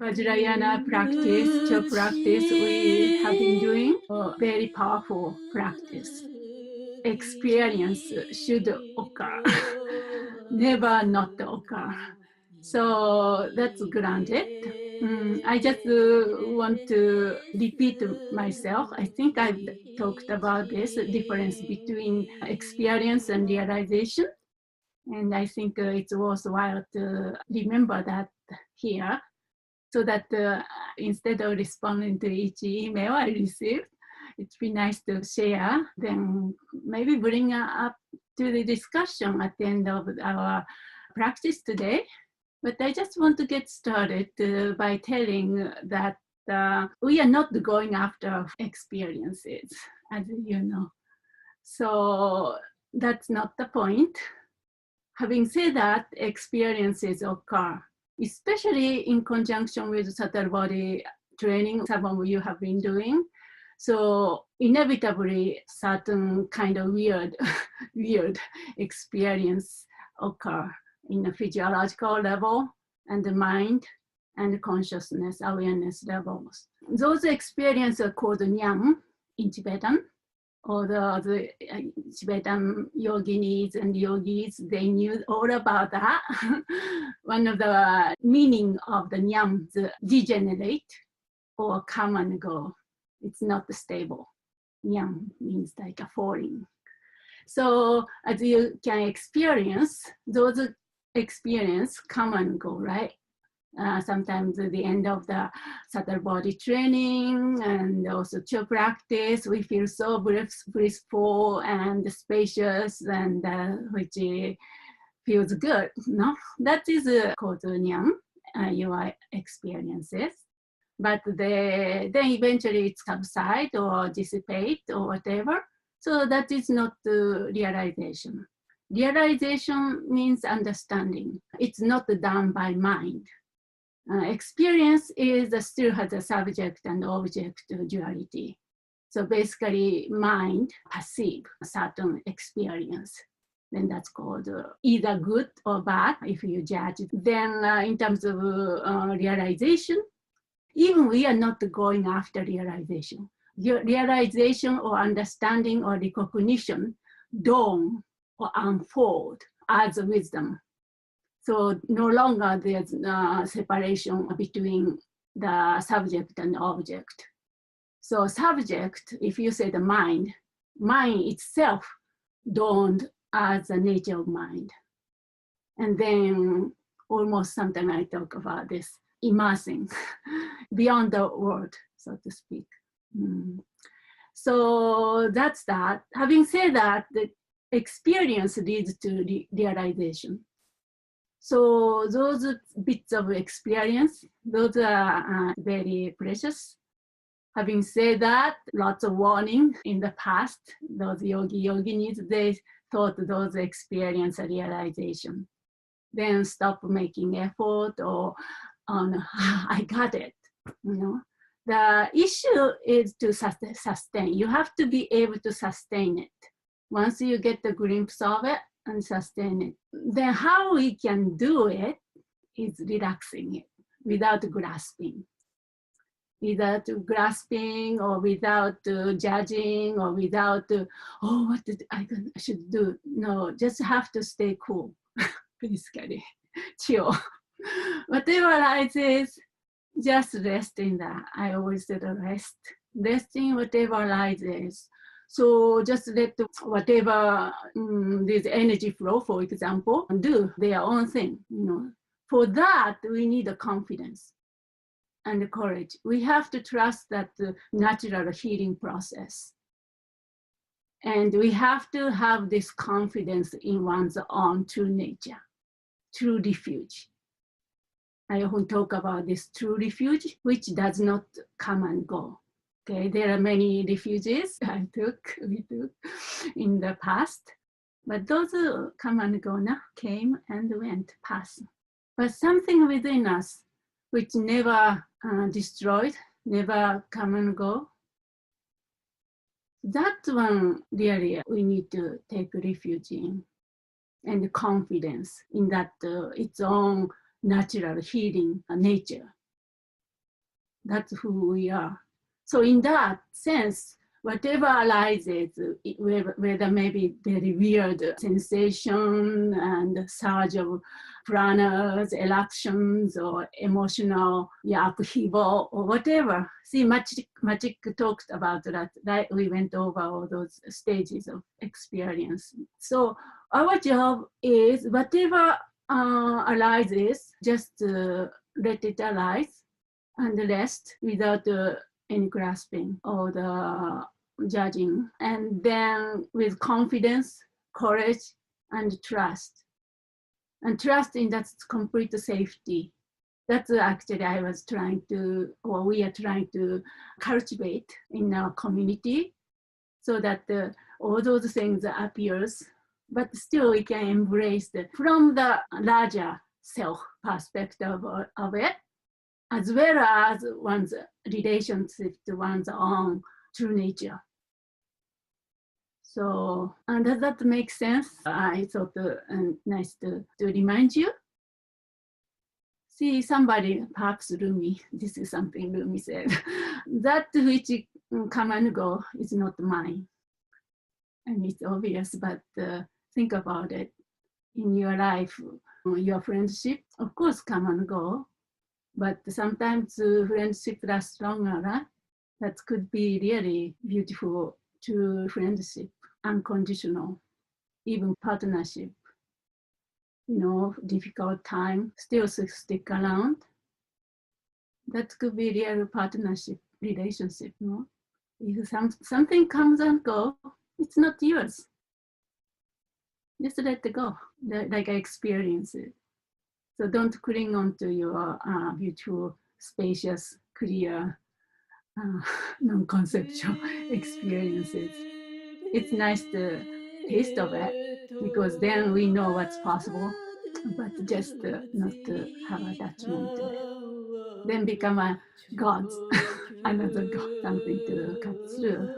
Vajrayana practice, Cho practice we have been doing a very powerful practice. Experience should occur, never not occur. So that's granted. I just want to repeat myself. I think I've talked about this difference between experience and realization. And I think it's worthwhile to remember that here, so that instead of responding to each email I received, it'd be nice to share, then maybe bring up to the discussion at the end of our practice today. But I just want to get started by telling that we are not going after experiences, as you know. So that's not the point. Having said that, experiences occur, especially in conjunction with subtle body training some of you have been doing. So inevitably, certain kind of weird experience occur in a physiological level and the mind and consciousness awareness levels. Those experiences are called nyam in Tibetan. Although the Tibetan yoginis and yogis, they knew all about that. One of the meaning of the nyam, the degenerate or come and go. It's not stable. Nyam means like a falling. So as you can experience, those experience come and go, right? Sometimes at the end of the subtle body training and also Cho practice, we feel so blissful and spacious and which feels good. No, that is called nyam, your experiences. But then eventually it subsides or dissipate or whatever. So that is not realization. Realization means understanding. It's not done by mind. Experience still has a subject and object duality. So basically, mind perceive a certain experience. Then that's called either good or bad if you judge it. Then in terms of realization, even we are not going after realization. Realization or understanding or recognition dawn or unfold as wisdom. So no longer there's separation between the subject and object. So subject, if you say the mind itself dawned as the nature of mind. And then almost sometimes I talk about this, immersing beyond the world, so to speak. So that's that. Having said that, the experience leads to realization. So those bits of experience, those are very precious. Having said that, lots of warning in the past, those yoginis, they thought those experience a realization. Then stop making effort or I got it, you know. The issue is to sustain. You have to be able to sustain it. Once you get the glimpse of it, and sustain it. Then how we can do it is relaxing it without grasping. Without grasping or without judging or without, oh, what did I should do? No, just have to stay cool, basically, chill. Whatever arises, just rest in that. I always said rest. Resting whatever arises. So just let whatever this energy flow, for example, do their own thing. You know, for that we need a confidence and the courage. We have to trust that the natural healing process, and we have to have this confidence in one's own true nature, true refuge. I often talk about this true refuge, which does not come and go. Okay, there are many refuges we took in the past, but those come and go now, came and went, passed. But something within us which never destroyed, never come and go, that one really we need to take refuge in, and confidence in that its own natural healing nature. That's who we are. So in that sense, whatever arises, whether maybe very weird sensation and surge of prana's eruptions or emotional upheaval or whatever. See, Magic talked about that, right? We went over all those stages of experience. So our job is whatever arises, just let it arise and rest without any grasping or the judging. And then with confidence, courage, and trust. And trust in that complete safety. That's actually I was trying to, or we are trying to cultivate in our community so that all those things appears, but still we can embrace from the larger self perspective of it, as well as one's relationship to one's own true nature. So, and does that make sense? I thought nice to remind you. See, somebody, perhaps Rumi, this is something Rumi said, that which come and go is not mine. And it's obvious, but think about it. In your life, your friendship, of course, come and go, but sometimes friendship lasts longer, right? That could be really beautiful true friendship, unconditional, even partnership. Difficult time, still stick around. That could be real partnership relationship, no? If something comes and go, it's not yours. Just let it go, like I experience it. So don't cling on to your beautiful, spacious, clear, non-conceptual experiences. It's nice to taste of it because then we know what's possible, but just not to have attachment to it. Then become a gods, another god, something to cut through.